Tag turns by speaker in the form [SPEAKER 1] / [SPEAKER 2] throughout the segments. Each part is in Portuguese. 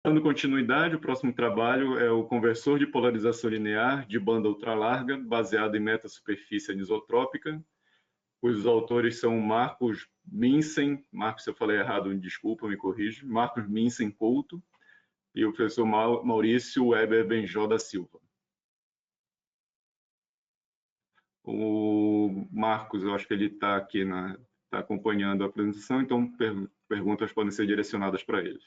[SPEAKER 1] Dando continuidade, o próximo trabalho é o conversor de polarização linear de banda ultralarga, baseado em metasuperfície anisotrópica, cujos autores são Marcos Minsen, Marcos, se eu falei errado, desculpa, me corrija, Marcos Minsen Couto e o professor Maurício Weber Benjó da Silva. O Marcos, eu acho que ele está aqui, está acompanhando a apresentação, então perguntas podem ser direcionadas para ele.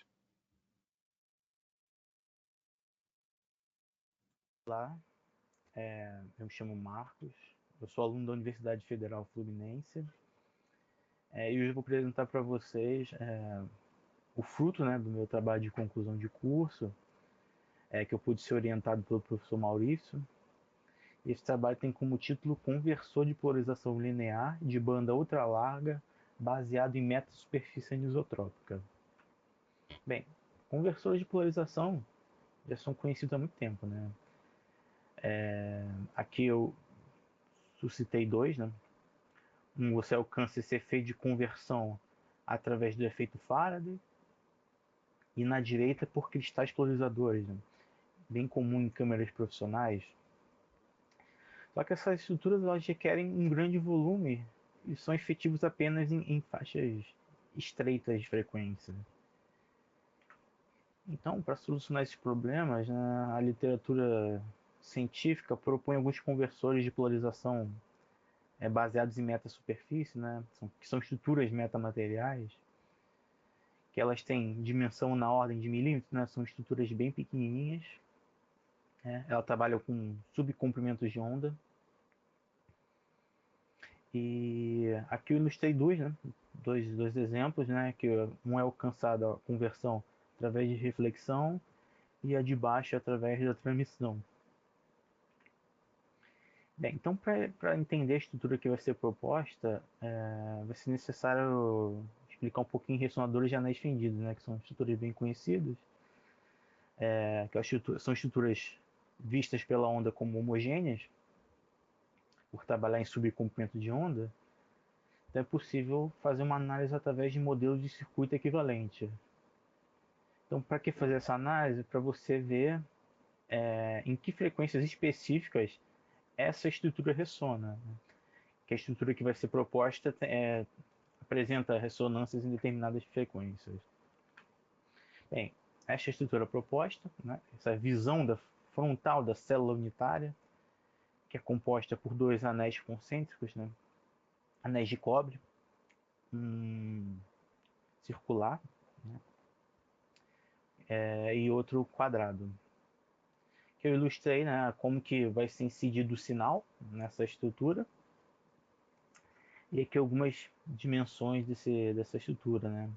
[SPEAKER 2] Olá, eu me chamo Marcos, eu sou aluno da Universidade Federal Fluminense e hoje eu vou apresentar para vocês o fruto, né, do meu trabalho de conclusão de curso, que eu pude ser orientado pelo professor Maurício. Esse trabalho tem como título Conversor de polarização linear de banda ultralarga baseado em metasuperfície anisotrópica. Bem, conversores de polarização já são conhecidos há muito tempo, né? Aqui eu suscitei dois, né? Você alcança esse efeito de conversão através do efeito Faraday e na direita por cristais polarizadores, né? Bem comum em câmeras profissionais. Só que essas estruturas elas requerem um grande volume e são efetivos apenas em faixas estreitas de frequência. Então, para solucionar esses problemas, né, a literatura científica propõe alguns conversores de polarização baseados em metasuperfície, né, que são estruturas metamateriais, que elas têm dimensão na ordem de milímetros, né, são estruturas bem pequenininhas. Ela trabalha com subcomprimentos de onda. E aqui eu ilustrei dois exemplos, né, que um é alcançado a conversão através de reflexão e a de baixo através da transmissão. Bem, então para entender a estrutura que vai ser proposta, vai ser necessário explicar um pouquinho ressonadores de anéis fendidos, né, que são estruturas bem conhecidas, são estruturas vistas pela onda como homogêneas, por trabalhar em subcomprimento de onda. Então é possível fazer uma análise através de modelos de circuito equivalente. Então, para que fazer essa análise? Para você ver em que frequências específicas essa estrutura ressona. Né? Que a estrutura que vai ser proposta apresenta ressonâncias em determinadas frequências. Bem, esta estrutura proposta, né, essa visão frontal da célula unitária, que é composta por dois anéis concêntricos, né, anéis de cobre, circular, né, e outro quadrado. Que eu ilustrei, né, como que vai ser incidido o sinal nessa estrutura e aqui algumas dimensões dessa estrutura, né,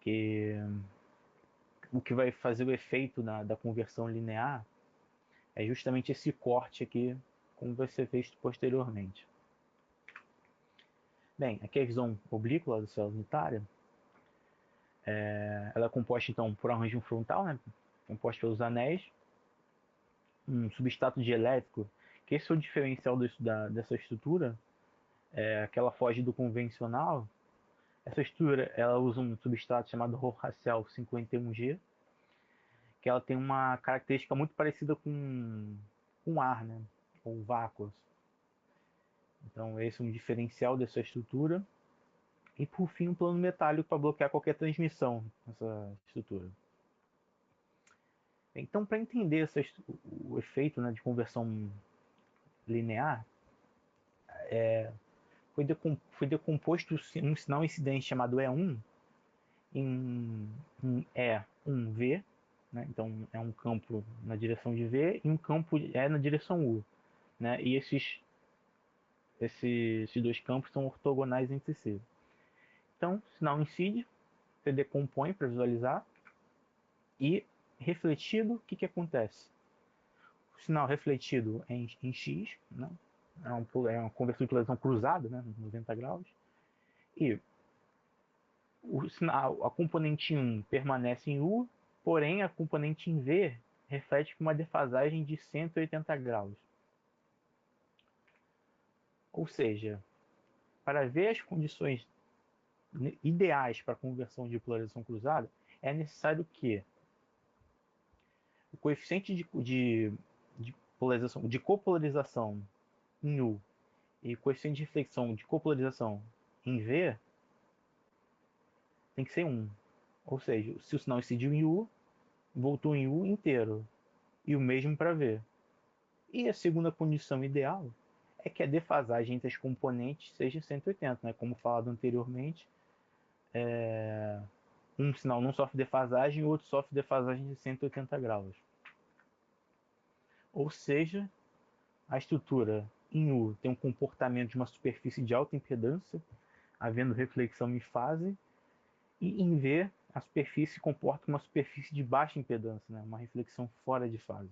[SPEAKER 2] que o que vai fazer o efeito da conversão linear é justamente esse corte aqui, como vai ser visto posteriormente. Bem, aqui é a visão oblíqua da célula unitária. Ela é composta então por arranjo frontal, né, composta pelos anéis, um substrato dielétrico, que esse é o diferencial dessa estrutura, que ela foge do convencional. Essa estrutura ela usa um substrato chamado Rohacel 51G, que ela tem uma característica muito parecida com ar, né, ou vácuos. Então esse é um diferencial dessa estrutura. E por fim um plano metálico para bloquear qualquer transmissão nessa estrutura. Então, para entender o efeito, né, de conversão linear, foi decomposto um sinal incidente chamado E1 em E1V, né? Então é um campo na direção de V e um campo na direção U. Né? E esses dois campos são ortogonais entre si. Então, sinal incide, você decompõe para visualizar, e refletido, o que acontece? O sinal refletido em X, né? É uma conversão de polarização cruzada, né? 90 graus, e o sinal, a componente 1 permanece em U, porém a componente em V reflete com uma defasagem de 180 graus. Ou seja, para ver as condições ideais para a conversão de polarização cruzada, é necessário que coeficiente de polarização, de copolarização em U e coeficiente de reflexão de copolarização em V tem que ser 1. Ou seja, se o sinal incidiu em U, voltou em U inteiro. E o mesmo para V. E a segunda condição ideal é que a defasagem entre as componentes seja 180, né? Como falado anteriormente, um sinal não sofre defasagem e o outro sofre defasagem de 180 graus. Ou seja, a estrutura em U tem um comportamento de uma superfície de alta impedância, havendo reflexão em fase, e em V a superfície comporta uma superfície de baixa impedância, né? Uma reflexão fora de fase.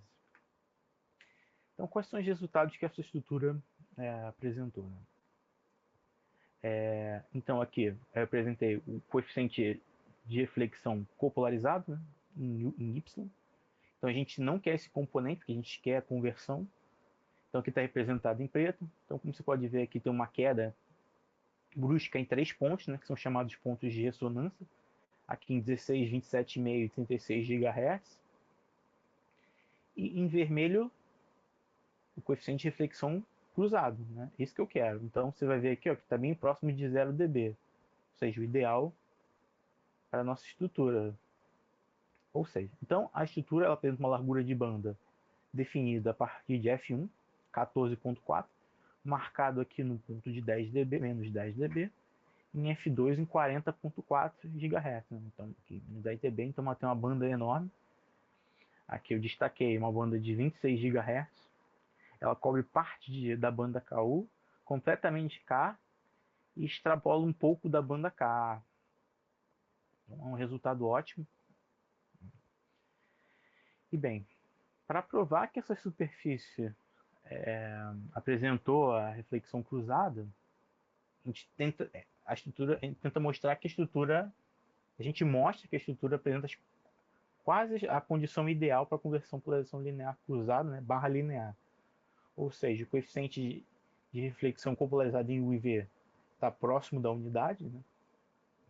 [SPEAKER 2] Então, quais são os resultados que essa estrutura apresentou? Né? Então, aqui eu apresentei o coeficiente de reflexão copolarizado, né? em Y. Então, a gente não quer esse componente, porque a gente quer a conversão. Então, aqui está representado em preto. Então, como você pode ver, aqui tem uma queda brusca em 3 pontos, né? Que são chamados pontos de ressonância. Aqui em 16, 27,5 e 36 GHz. E em vermelho, o coeficiente de reflexão cruzado, né? Isso que eu quero. Então você vai ver aqui, ó, que está bem próximo de 0 dB, ou seja, o ideal para a nossa estrutura. Ou seja, então a estrutura ela apresenta uma largura de banda definida a partir de F1, 14.4, marcado aqui no ponto de 10 dB, menos 10 dB, em F2 em 40.4 GHz. Né? Então aqui menos 10 dB, então tem uma banda enorme. Aqui eu destaquei uma banda de 26 GHz. Ela cobre parte da banda KU, completamente K, e extrapola um pouco da banda K. Então, é um resultado ótimo. E bem, para provar que essa superfície apresentou a reflexão cruzada, a gente tenta mostrar que a estrutura, a gente mostra que a estrutura apresenta quase a condição ideal para a conversão polarização linear cruzada, né, barra linear. Ou seja, o coeficiente de reflexão copolarizada em U e V está próximo da unidade, né?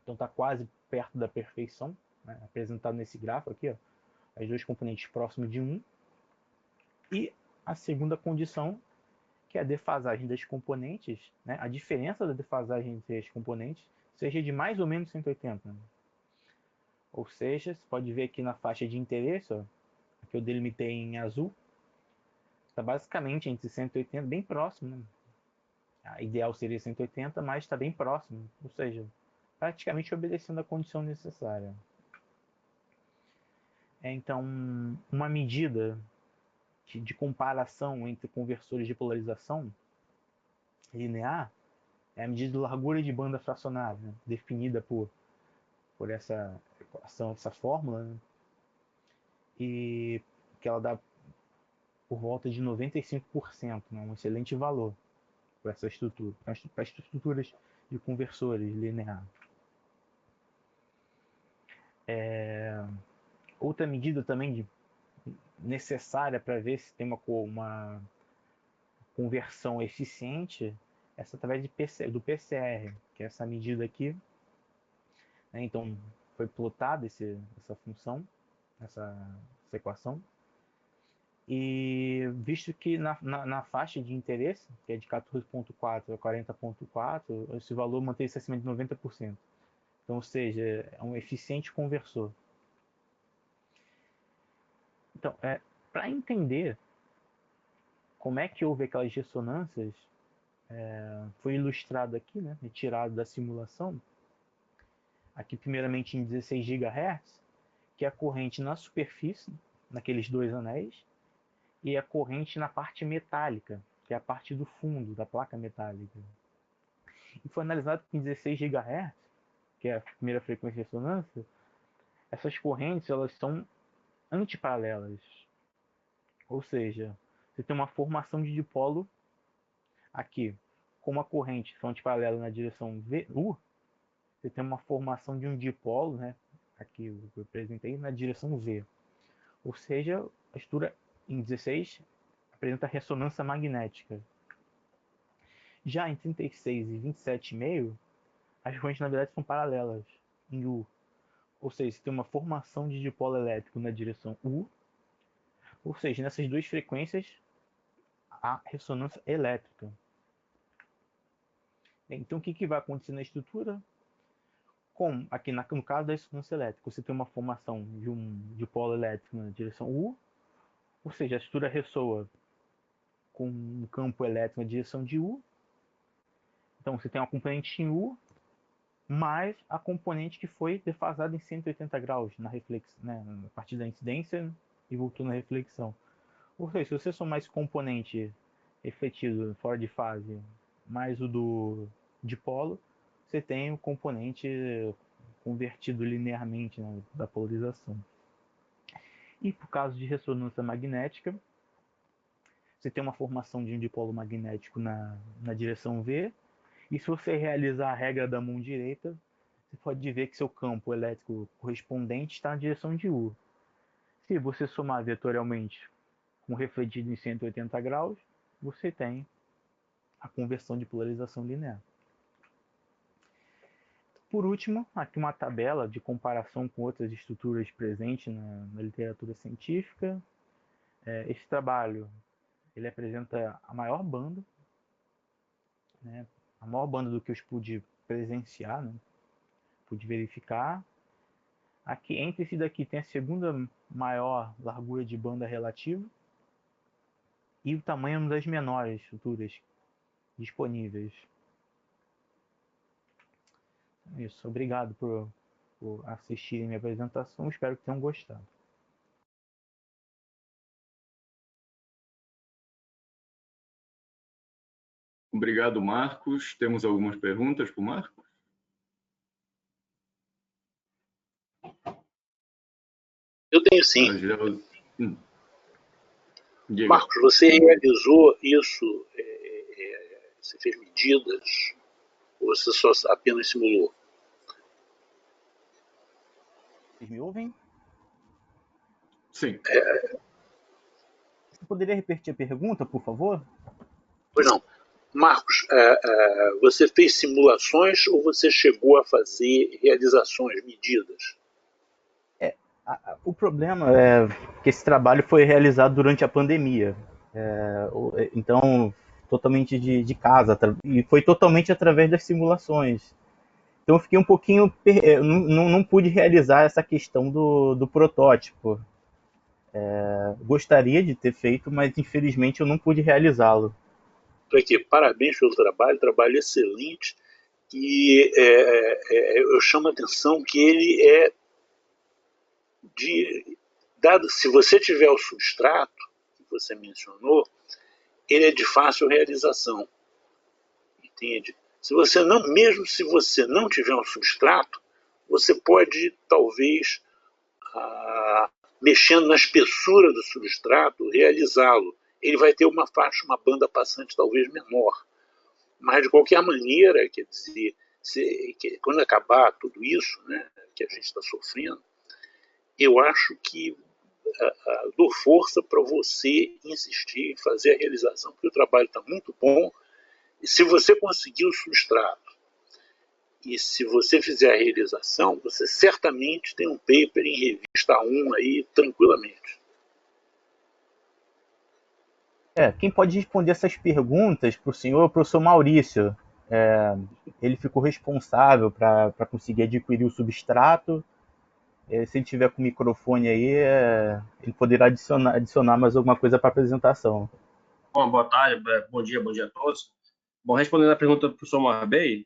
[SPEAKER 2] Então está quase perto da perfeição, né? Apresentado nesse gráfico aqui, ó, as duas componentes próximos de 1. E a segunda condição, que é a defasagem das componentes, né? A diferença da defasagem entre as componentes seja de mais ou menos 180. Né? Ou seja, você pode ver aqui na faixa de interesse, ó, que eu delimitei em azul, está basicamente entre 180, bem próximo, né? A ideal seria 180, mas está bem próximo, ou seja, praticamente obedecendo a condição necessária. Então, uma medida de comparação entre conversores de polarização linear é a medida de largura de banda fracionária, né? Definida por essa equação, essa fórmula, né? E que ela dá por volta de 95%, né? Um excelente valor para essa estrutura, para estruturas de conversores lineares. Outra medida também necessária para ver se tem uma conversão eficiente, essa através do PCR, que é essa medida aqui. Né? Então, foi plotada essa função, essa equação. E visto que na faixa de interesse, que é de 14.4 a 40.4, esse valor mantém-se acima de 90%. Então, ou seja, é um eficiente conversor. Então, para entender como é que houve aquelas ressonâncias, foi ilustrado aqui, né, retirado da simulação, aqui primeiramente em 16 GHz, que é a corrente na superfície, naqueles dois anéis, e a corrente na parte metálica, que é a parte do fundo da placa metálica. E foi analisado que em 16 GHz, que é a primeira frequência de ressonância, essas correntes elas são antiparalelas. Ou seja, você tem uma formação de dipolo aqui, com uma corrente antiparalela na direção U, você tem uma formação de um dipolo, né? Aqui eu apresentei na direção V. Ou seja, a estrutura em 16 apresenta ressonância magnética. Já em 36 e 27,5, as correntes na verdade são paralelas em U. Ou seja, você tem uma formação de dipolo elétrico na direção U Ou seja, nessas duas frequências, a ressonância elétrica. Então, o que vai acontecer na estrutura? Como aqui no caso da ressonância elétrica, você tem uma formação de um dipolo elétrico na direção U, ou seja, a estrutura ressoa com um campo elétrico na direção de U. Então, você tem uma componente em U, mais a componente que foi defasada em 180 graus na reflexão, né, a partir da incidência e voltou na reflexão. Ou seja, se você somar esse componente refletido fora de fase mais o do dipolo, você tem o componente convertido linearmente, né, da polarização. E por caso de ressonância magnética, você tem uma formação de um dipolo magnético na direção V, e se você realizar a regra da mão direita, você pode ver que seu campo elétrico correspondente está na direção de U. Se você somar vetorialmente com refletido em 180 graus, você tem a conversão de polarização linear. Por último, aqui uma tabela de comparação com outras estruturas presentes na literatura científica. Esse trabalho ele apresenta a maior banda, né, a maior banda do que eu pude presenciar, né, pude verificar. Aqui, entre esse daqui tem a segunda maior largura de banda relativa e o tamanho das menores estruturas disponíveis. Isso, obrigado por assistirem minha apresentação, espero que tenham gostado.
[SPEAKER 1] Obrigado, Marcos. Temos algumas perguntas para o Marcos?
[SPEAKER 3] Eu tenho sim. Marcos, você realizou isso, você fez medidas, ou você só apenas simulou?
[SPEAKER 2] Vocês me ouvem?
[SPEAKER 1] Sim.
[SPEAKER 2] Você poderia repetir a pergunta, por favor?
[SPEAKER 3] Pois não. Marcos, você fez simulações ou você chegou a fazer realizações, medidas?
[SPEAKER 2] O problema é que esse trabalho foi realizado durante a pandemia. Então, totalmente de casa, e foi totalmente através das simulações. Então, eu fiquei um pouquinho. Não pude realizar essa questão do protótipo. Gostaria de ter feito, mas infelizmente eu não pude realizá-lo.
[SPEAKER 3] Aqui, parabéns pelo trabalho excelente. E eu chamo a atenção que ele é dado, se você tiver o substrato que você mencionou, ele é de fácil realização, entende? Mesmo se você não tiver um substrato, você pode talvez mexendo na espessura do substrato realizá-lo. Ele vai ter uma faixa, uma banda passante talvez menor, mas de qualquer maneira, quer dizer, quando acabar tudo isso, né, que a gente está sofrendo, eu acho que dou força para você insistir em fazer a realização, porque o trabalho está muito bom. E se você conseguir o substrato e se você fizer a realização, você certamente tem um paper em revista 1 aí tranquilamente.
[SPEAKER 2] Quem pode responder essas perguntas para o senhor é o professor Maurício. Ele ficou responsável para conseguir adquirir o substrato. Se ele tiver com o microfone aí, ele poderá adicionar mais alguma coisa para a apresentação.
[SPEAKER 4] Bom, boa tarde, bom dia a todos. Bom, respondendo a pergunta do professor Marbei,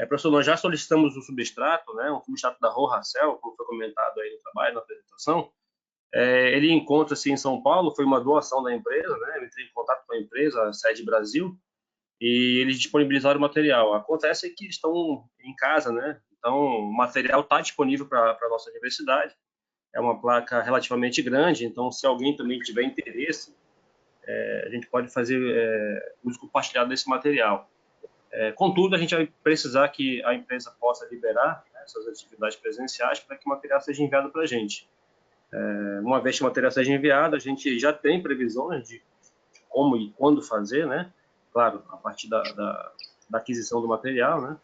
[SPEAKER 4] professor, nós já solicitamos um substrato, né, um substrato da Rohacell, como foi comentado aí no trabalho, na apresentação. Ele encontra-se em São Paulo, foi uma doação da empresa, né, eu entrei em contato com a empresa, a sede Brasil, e eles disponibilizaram o material. Acontece que estão em casa, né, então o material está disponível para a nossa universidade. É uma placa relativamente grande, então se alguém também tiver interesse, a gente pode fazer uso compartilhado desse material. Contudo, a gente vai precisar que a empresa possa liberar, né, essas atividades presenciais para que o material seja enviado para a gente. Uma vez que o material seja enviado, a gente já tem previsões de como e quando fazer, né? Claro, a partir da aquisição do material, né?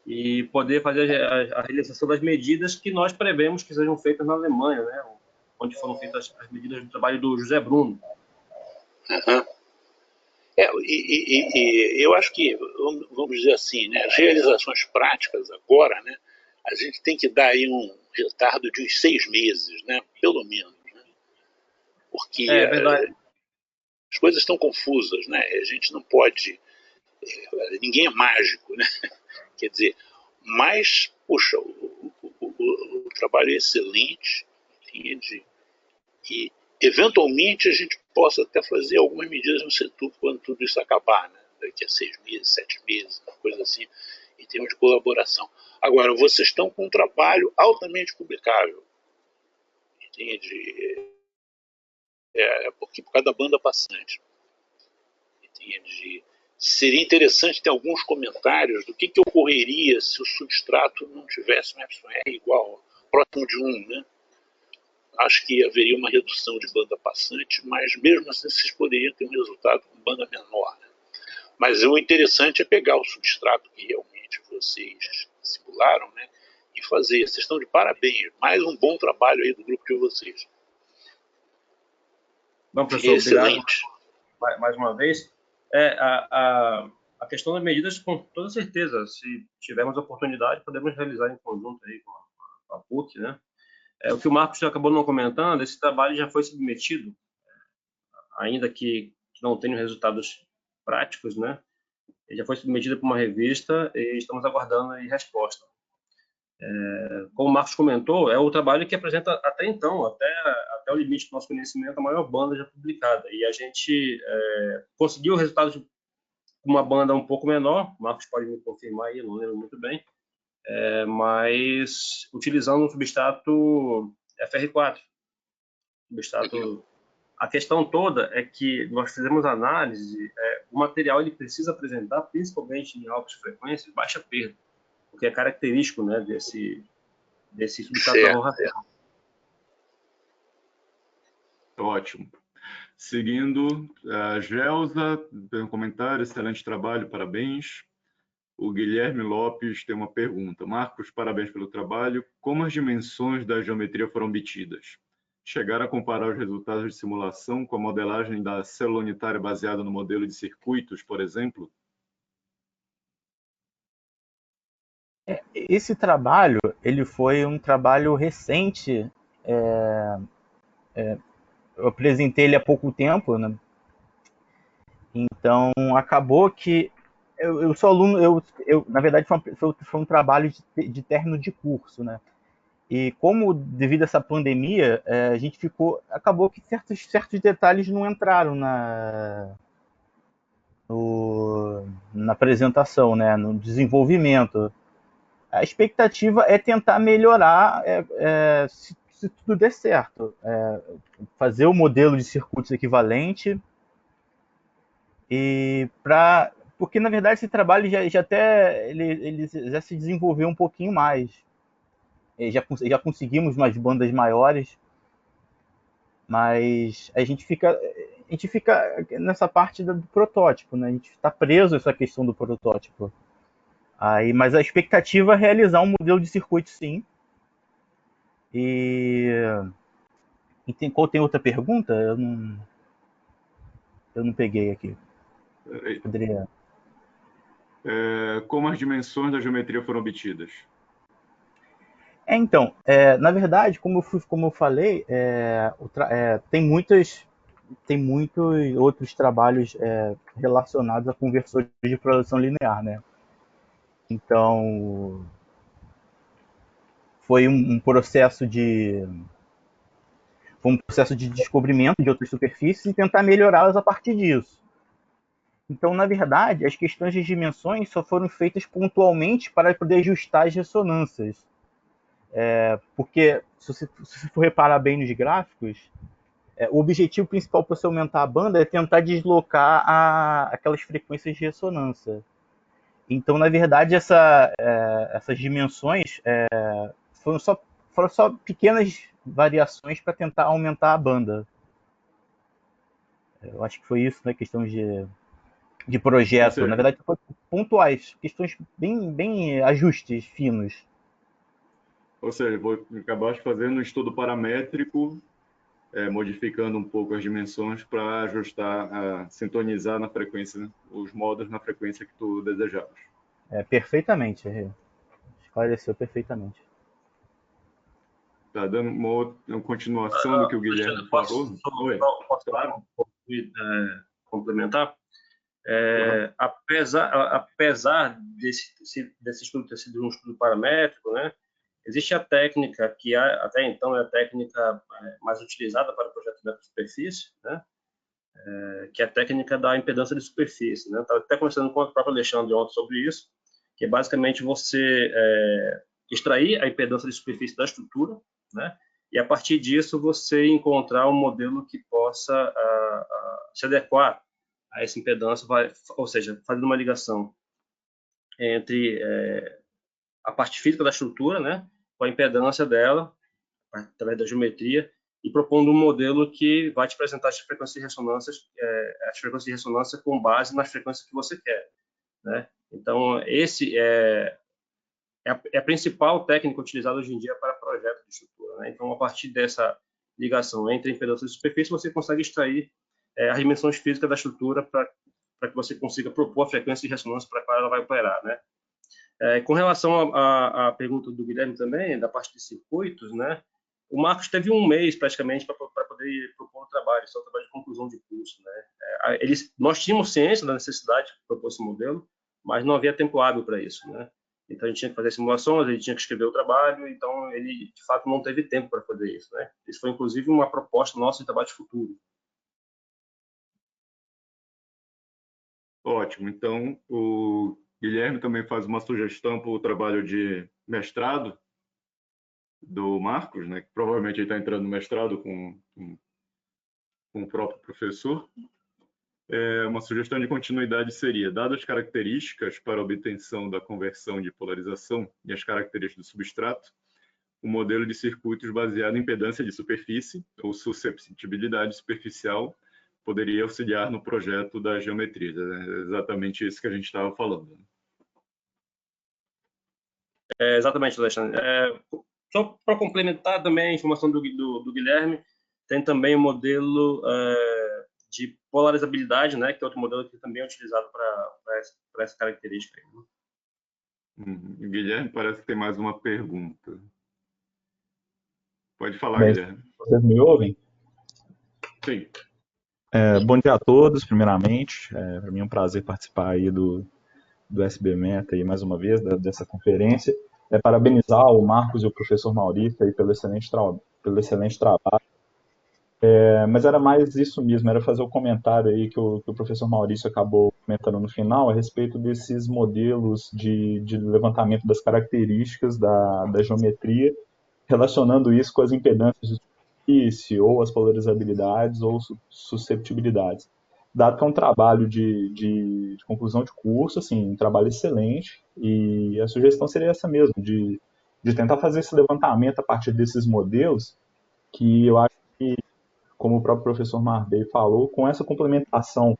[SPEAKER 4] E poder fazer a realização das medidas que nós prevemos que sejam feitas na Alemanha, né? onde foram feitas as medidas do trabalho do José Bruno.
[SPEAKER 3] Uhum. Eu acho que, vamos dizer assim, né, as realizações práticas agora, né, a gente tem que dar aí um retardo de uns 6 meses, né, pelo menos, né, porque
[SPEAKER 4] É verdade.
[SPEAKER 3] as coisas estão confusas, né, a gente não pode, ninguém é mágico, né, quer dizer, mas, puxa, o trabalho é excelente, entende? E eventualmente a gente possa até fazer algumas medidas no setor quando tudo isso acabar, né? Daqui a 6 meses, 7 meses, uma coisa assim, em termos de colaboração. Agora, vocês estão com um trabalho altamente publicável, entende? Porque por causa da banda passante, entende? Seria interessante ter alguns comentários do que ocorreria se o substrato não tivesse um epsilon R igual, próximo de 1, né? Acho que haveria uma redução de banda passante, mas mesmo assim vocês poderiam ter um resultado com banda menor. Né? Mas o interessante é pegar o substrato que realmente vocês simularam, né, e fazer. Vocês estão de parabéns. Mais um bom trabalho aí do grupo de vocês.
[SPEAKER 4] Bom, professor,
[SPEAKER 3] excelente.
[SPEAKER 4] Obrigado mais uma vez. A questão das medidas, com toda certeza, se tivermos a oportunidade, podemos realizar em conjunto aí com a PUC, né? O que o Marcos acabou não comentando, esse trabalho já foi submetido, ainda que não tenha resultados práticos, né? Ele já foi submetido para uma revista e estamos aguardando a resposta. Como o Marcos comentou, é o trabalho que apresenta até então, até o limite do nosso conhecimento, a maior banda já publicada. E a gente conseguiu resultados com uma banda um pouco menor, o Marcos pode me confirmar aí, eu não lembro muito bem, mas utilizando um substrato FR4. Substrato. A questão toda é que nós fizemos análise, o material ele precisa apresentar, principalmente em altas frequências, baixa perda, porque é característico, né, desse substrato da Roratel.
[SPEAKER 1] Ótimo. Seguindo, a Gelsa tem um comentário, excelente trabalho, parabéns. O Guilherme Lopes tem uma pergunta. Marcos, parabéns pelo trabalho. Como as dimensões da geometria foram obtidas? Chegaram a comparar os resultados de simulação com a modelagem da célula unitária baseada no modelo de circuitos, por exemplo?
[SPEAKER 2] Esse trabalho, ele foi um trabalho recente. Eu apresentei ele há pouco tempo, né? Então, acabou que eu sou aluno, na verdade, foi um trabalho de término de curso, né? E como, devido a essa pandemia, a gente acabou que certos detalhes não entraram na apresentação, né? No desenvolvimento. A expectativa é tentar melhorar se tudo der certo. Fazer o modelo de circuitos equivalente porque na verdade esse trabalho ele já se desenvolveu um pouquinho mais. Já conseguimos umas bandas maiores, mas a gente fica nessa parte do protótipo, né? A gente está preso a essa questão do protótipo. Mas a expectativa é realizar um modelo de circuito, sim. Qual tem outra pergunta? Eu não peguei aqui. Poderia...
[SPEAKER 1] Como as dimensões da geometria foram obtidas?
[SPEAKER 2] Então, na verdade, como eu falei, tem muitos outros trabalhos relacionados a conversores de produção linear, né? Então, foi um processo de descobrimento de outras superfícies e tentar melhorá-las a partir disso. Então, na verdade, as questões de dimensões só foram feitas pontualmente para poder ajustar as ressonâncias. Porque, se você for reparar bem nos gráficos, o objetivo principal para você aumentar a banda é tentar deslocar aquelas frequências de ressonância. Então, na verdade, essas dimensões foram só pequenas variações para tentar aumentar a banda. Eu acho que foi isso, né? Questão de projeto.
[SPEAKER 1] Seja,
[SPEAKER 2] na verdade, foi pontuais, questões bem ajustes finos.
[SPEAKER 1] Ou seja, vou acabar fazendo um estudo paramétrico modificando um pouco as dimensões para ajustar, sintonizar na frequência, os modos na frequência que tu desejavas.
[SPEAKER 2] Perfeitamente, esclareceu perfeitamente.
[SPEAKER 1] Tá dando uma continuação do que o Guilherme falou? Oi, claro.
[SPEAKER 4] Complementar? Apesar desse estudo ter sido um estudo paramétrico, né, existe a técnica que até então é a técnica mais utilizada para o projeto de superfície, né, que é a técnica da impedância de superfície. Né? Estava até conversando com o próprio Alexandre ontem sobre isso, que é basicamente você extrair a impedância de superfície da estrutura, né, e a partir disso você encontrar um modelo que possa se adequar a essa impedância, ou seja, fazendo uma ligação entre a parte física da estrutura, né, com a impedância dela, através da geometria, e propondo um modelo que vai te apresentar as frequências de ressonância com base nas frequências que você quer, né? Então, esse é a principal técnica utilizada hoje em dia para projetos de estrutura, né? Então, a partir dessa ligação entre a impedância e a superfície, você consegue extrair as dimensões físicas da estrutura para que você consiga propor a frequência de ressonância para a qual ela vai operar, né? Com relação à pergunta do Guilherme também, da parte de circuitos, né? O Marcos teve um mês praticamente para poder propor o trabalho, isso é um trabalho de conclusão de curso, né? Nós tínhamos ciência da necessidade de propor esse modelo, mas não havia tempo hábil para isso, né? Então a gente tinha que fazer simulações, ele tinha que escrever o trabalho, então ele de fato não teve tempo para fazer isso, né? Isso foi inclusive uma proposta nossa de trabalho de futuro.
[SPEAKER 1] Ótimo. Então, o Guilherme também faz uma sugestão para o trabalho de mestrado do Marcos, né? Que provavelmente ele está entrando no mestrado com o próprio professor. Uma sugestão de continuidade seria, dadas as características para a obtenção da conversão de polarização e as características do substrato, o modelo de circuitos baseado em impedância de superfície ou susceptibilidade superficial poderia auxiliar no projeto da geometria. É exatamente isso que a gente estava falando.
[SPEAKER 4] Exatamente, Alexandre. Só para complementar também a informação do Guilherme, tem também o modelo de polarizabilidade, né, que é outro modelo que também é utilizado para essa característica.
[SPEAKER 1] Guilherme, parece que tem mais uma pergunta. Pode falar,
[SPEAKER 5] Bem,
[SPEAKER 1] Guilherme.
[SPEAKER 5] vocês me ouvem?
[SPEAKER 1] Sim.
[SPEAKER 5] Bom dia a todos, primeiramente. Para mim é um prazer participar aí do SB Meta aí mais uma vez, dessa conferência. Parabenizar o Marcos e o professor Maurício aí pelo excelente trabalho. Mas era mais isso mesmo, era fazer o comentário aí que o professor Maurício acabou comentando no final a respeito desses modelos de levantamento das características da geometria, relacionando isso com as impedâncias de superfície, ou as polarizabilidades, ou susceptibilidades. Dado que é um trabalho de conclusão de curso, assim, um trabalho excelente, e a sugestão seria essa mesmo, de tentar fazer esse levantamento a partir desses modelos, que eu acho que, como o próprio professor Marbey falou, com essa complementação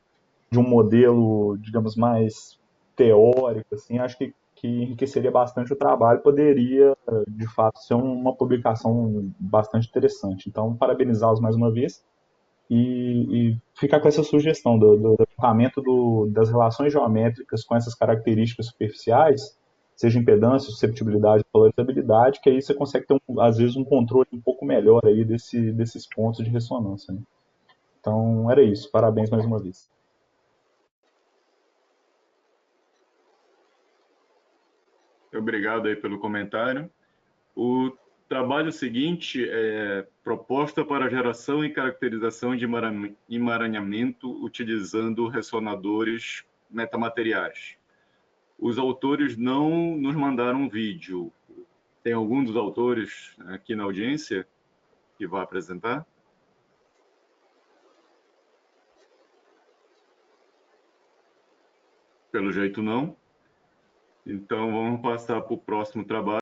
[SPEAKER 5] de um modelo, digamos, mais teórico, assim, acho que enriqueceria bastante o trabalho, poderia, de fato, ser uma publicação bastante interessante. Então, parabenizá-los mais uma vez e ficar com essa sugestão do levantamento das relações geométricas com essas características superficiais, seja impedância, susceptibilidade, polarizabilidade, que aí você consegue ter, às vezes, um controle um pouco melhor aí desses pontos de ressonância, né? Então, era isso. Parabéns mais uma vez.
[SPEAKER 1] Obrigado aí pelo comentário. O trabalho seguinte é proposta para geração e caracterização de emaranhamento utilizando ressonadores metamateriais. Os autores não nos mandaram um vídeo. Tem algum dos autores aqui na audiência que vai apresentar? Pelo jeito não. Então vamos passar para o próximo trabalho.